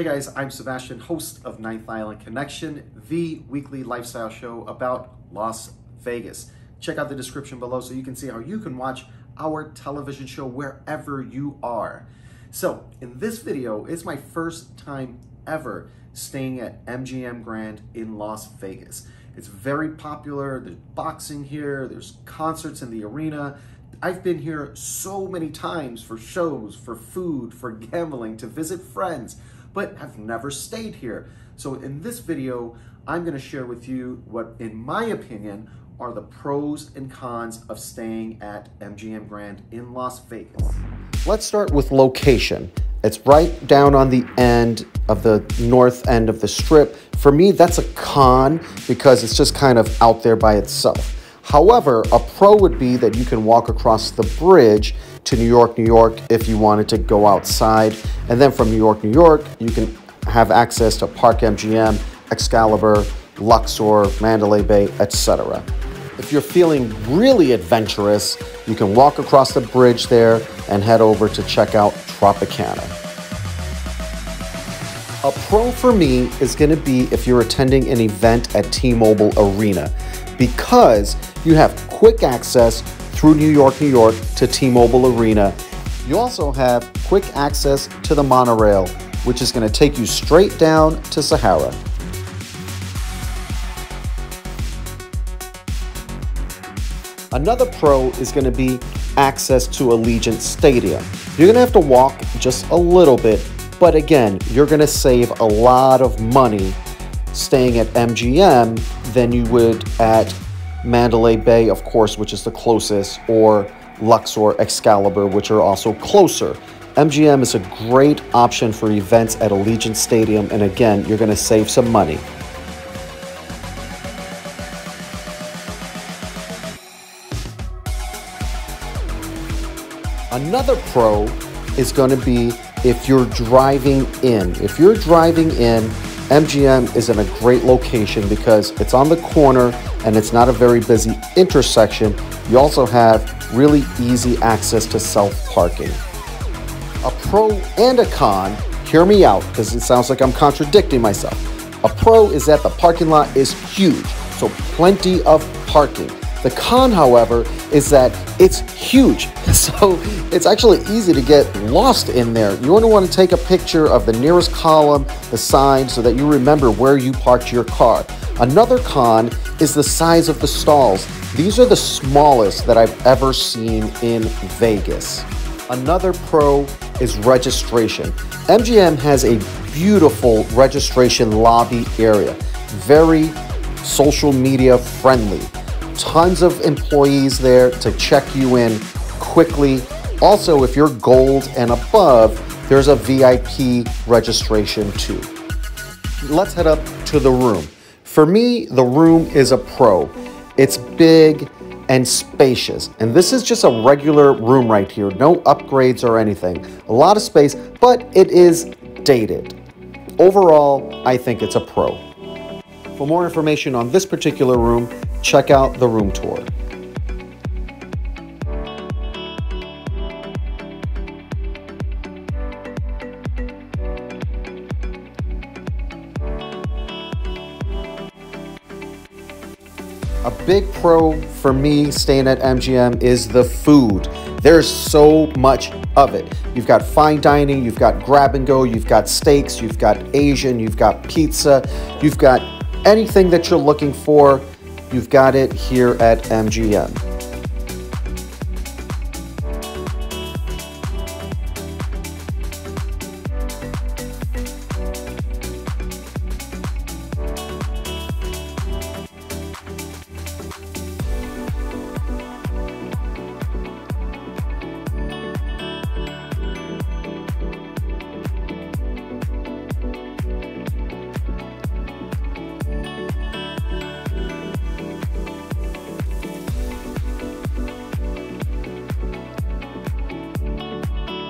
Hey guys, I'm Sebastian, host of Ninth Island Connection, the weekly lifestyle show about Las Vegas. Check out the description below so you can see how you can watch our television show wherever you are. So in this video, it's my first time ever staying at MGM Grand in Las Vegas. It's very popular. There's boxing here, there's concerts in the arena. I've been here so many times for shows, for food, for gambling, to visit friends, but have never stayed here. So in this video, I'm gonna share with you what, in my opinion, are the pros and cons of staying at MGM Grand in Las Vegas. Let's start with location. It's right down on the end of the north end of the strip. For me, that's a con because it's just kind of out there by itself. However, a pro would be that you can walk across the bridge to New York, New York if you wanted to go outside. And then from New York, New York, you can have access to Park MGM, Excalibur, Luxor, Mandalay Bay, etc. If you're feeling really adventurous, you can walk across the bridge there and head over to check out Tropicana. A pro for me is going to be if you're attending an event at T-Mobile Arena, because you have quick access through New York, New York to T-Mobile Arena. You also have quick access to the monorail, which is going to take you straight down to Sahara. Another pro is going to be access to Allegiant Stadium. You're going to have to walk just a little bit, but again, you're going to save a lot of money staying at MGM than you would at Mandalay Bay, of course, which is the closest, or Luxor, Excalibur, which are also closer. MGM is a great option for events at Allegiant Stadium, and again, you're going to save some money. Another pro is going to be if you're driving in. If you're driving in, MGM is in a great location because it's on the corner and it's not a very busy intersection. You also have really easy access to self-parking. A pro and a con, hear me out because it sounds like I'm contradicting myself. A pro is that the parking lot is huge, so plenty of parking. The con, however, is that it's huge, so it's actually easy to get lost in there. You only want to take a picture of the nearest column, the sign, so that you remember where you parked your car. Another con is the size of the stalls. These are the smallest that I've ever seen in Vegas. Another pro is registration. MGM has a beautiful registration lobby area, very social media friendly. Tons of employees there to check you in quickly. Also, if you're gold and above, there's a VIP registration too. Let's head up to the room. For me, the room is a pro. It's big and spacious. And this is just a regular room right here. No upgrades or anything. A lot of space, but it is dated. Overall, I think it's a pro. For more information on this particular room, check out the room tour. A big pro for me staying at MGM is the food. There's so much of it. You've got fine dining, you've got grab and go, you've got steaks, you've got Asian, you've got pizza, you've got anything that you're looking for, you've got it here at MGM.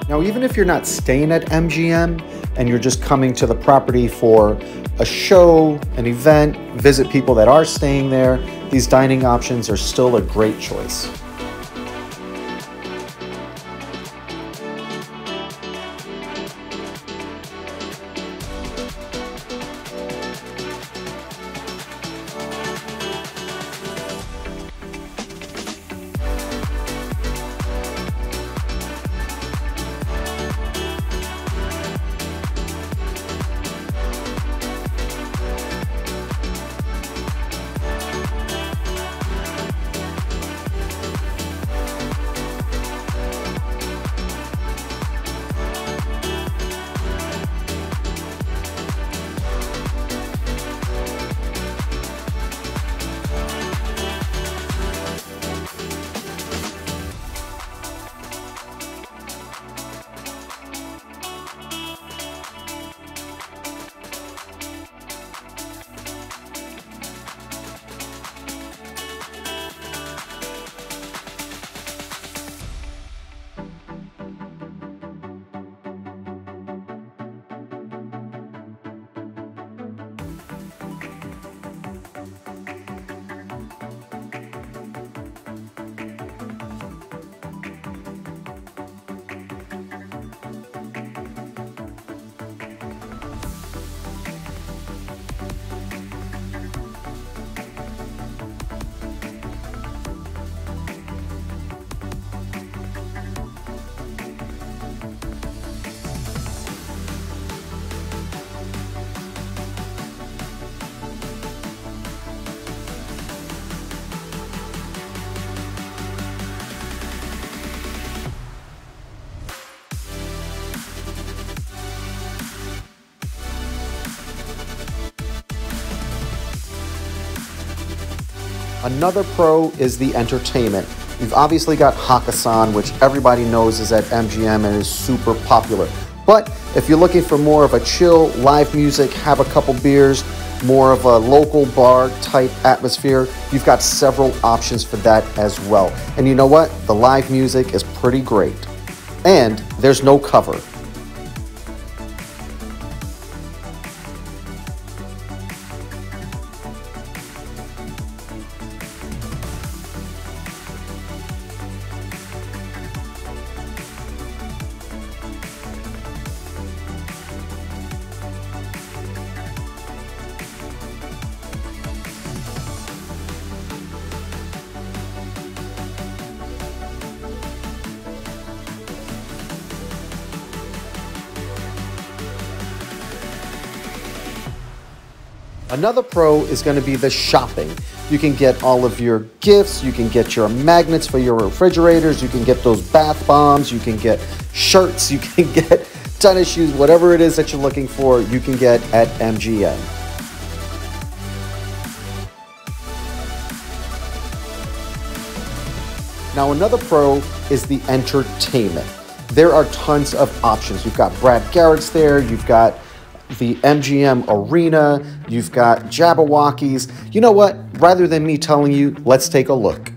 Now, even if you're not staying at MGM and you're just coming to the property for a show, an event, visit people that are staying there, these dining options are still a great choice. Another pro is the entertainment. You've obviously got Hakkasan, which everybody knows is at MGM and is super popular. But if you're looking for more of a chill, live music, have a couple beers, more of a local bar type atmosphere, you've got several options for that as well. And you know what? The live music is pretty great. And there's no cover. Another pro is going to be the shopping. You can get all of your gifts, you can get your magnets for your refrigerators, you can get those bath bombs, you can get shirts, you can get tennis shoes, whatever it is that you're looking for, you can get at MGM. Now another pro is the entertainment. There are tons of options. You've got Brad Garrett's there, you've got the MGM Arena, you've got Jabberwockies. You know what? Rather than me telling you, let's take a look.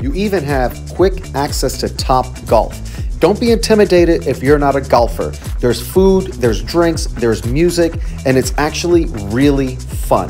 You even have quick access to Top Golf. Don't be intimidated if you're not a golfer. There's food, there's drinks, there's music, and it's actually really fun.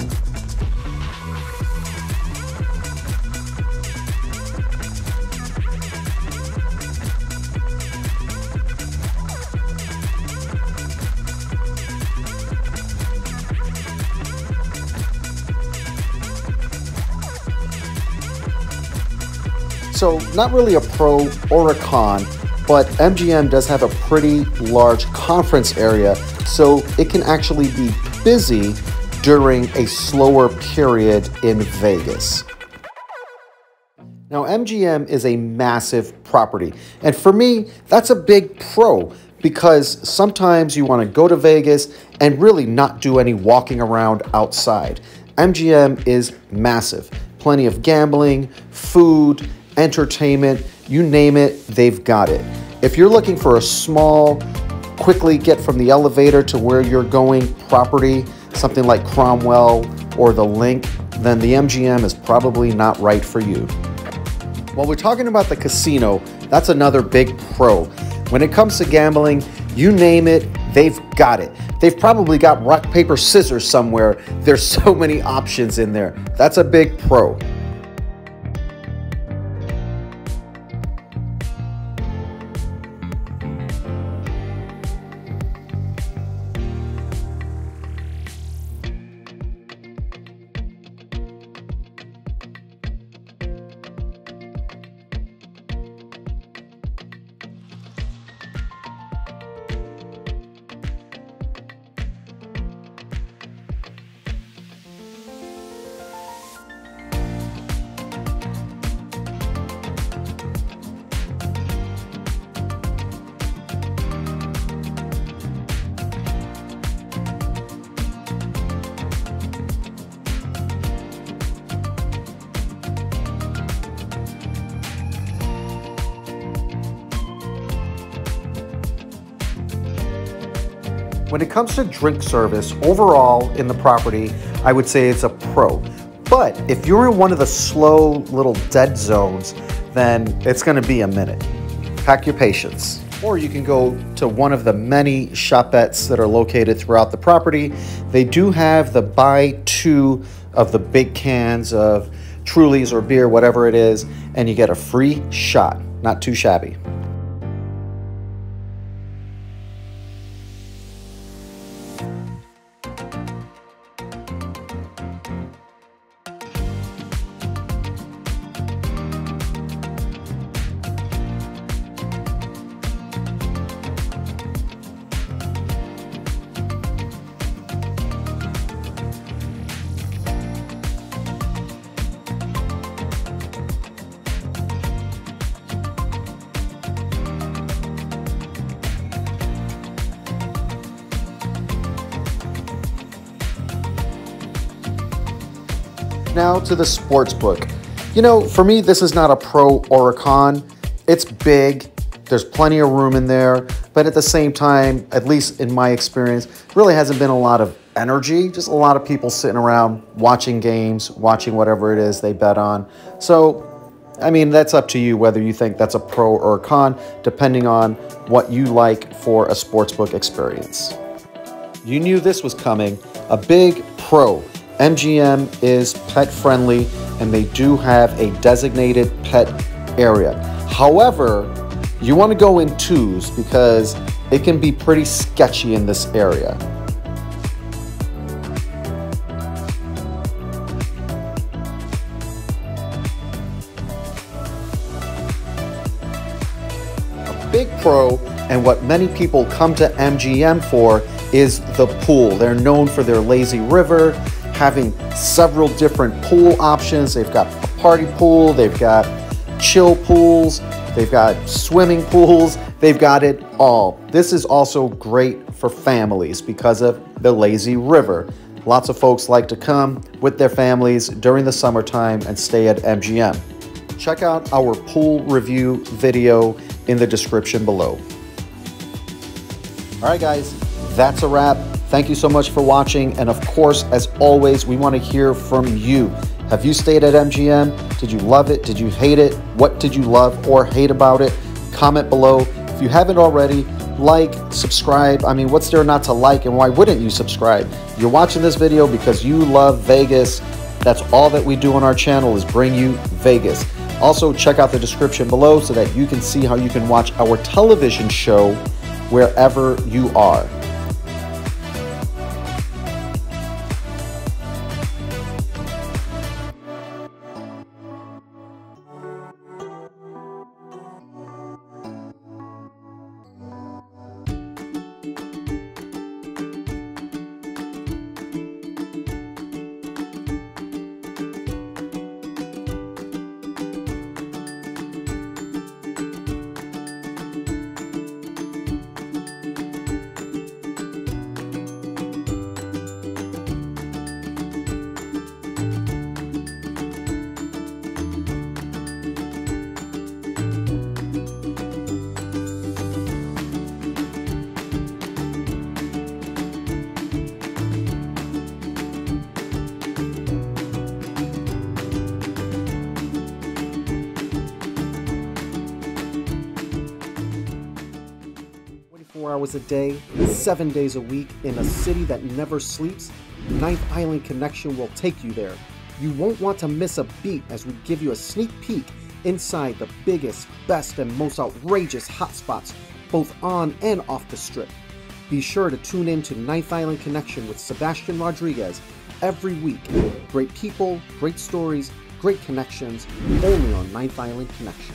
So not really a pro or a con, but MGM does have a pretty large conference area, so it can actually be busy during a slower period in Vegas. Now, MGM is a massive property, and for me, that's a big pro because sometimes you want to go to Vegas and really not do any walking around outside. MGM is massive. Plenty of gambling, food, entertainment, you name it, they've got it. If you're looking for a small, quickly get from the elevator to where you're going property, something like Cromwell or the Link, then the MGM is probably not right for you. While we're talking about the casino, that's another big pro. When it comes to gambling, you name it, they've got it. They've probably got rock, paper, scissors somewhere. There's so many options in there. That's a big pro. When it comes to drink service, overall in the property, I would say it's a pro. But if you're in one of the slow little dead zones, then it's gonna be a minute. Pack your patience. Or you can go to one of the many shopettes that are located throughout the property. They do have the buy two of the big cans of Trulies or beer, whatever it is, and you get a free shot. Not too shabby. Now to the sports book. You know, for me, this is not a pro or a con. It's big. There's plenty of room in there. But at the same time, at least in my experience, really hasn't been a lot of energy. Just a lot of people sitting around watching games, watching whatever it is they bet on. So, I mean, that's up to you whether you think that's a pro or a con, depending on what you like for a sportsbook experience. You knew this was coming. A big pro. MGM is pet friendly and they do have a designated pet area. However, you want to go in twos because it can be pretty sketchy in this area. A big pro, and what many people come to MGM for, is the pool. They're known for their lazy river, having several different pool options. They've got a party pool, they've got chill pools, they've got swimming pools, they've got it all. This is also great for families because of the lazy river. Lots of folks like to come with their families during the summertime and stay at MGM. Check out our pool review video in the description below. All right, guys, that's a wrap. Thank you so much for watching. And of course, as always, we want to hear from you. Have you stayed at MGM? Did you love it? Did you hate it? What did you love or hate about it? Comment below. If you haven't already, like, subscribe. I mean, what's there not to like, and why wouldn't you subscribe? You're watching this video because you love Vegas. That's all that we do on our channel, is bring you Vegas. Also, check out the description below so that you can see how you can watch our television show wherever you are. Hours a day, 7 days a week, in a city that never sleeps, Ninth Island Connection will take you there. You won't want to miss a beat as we give you a sneak peek inside the biggest, best, and most outrageous hotspots, both on and off the strip. Be sure to tune in to Ninth Island Connection with Sebastian Rodriguez every week. Great people, great stories, great connections, only on Ninth Island Connection.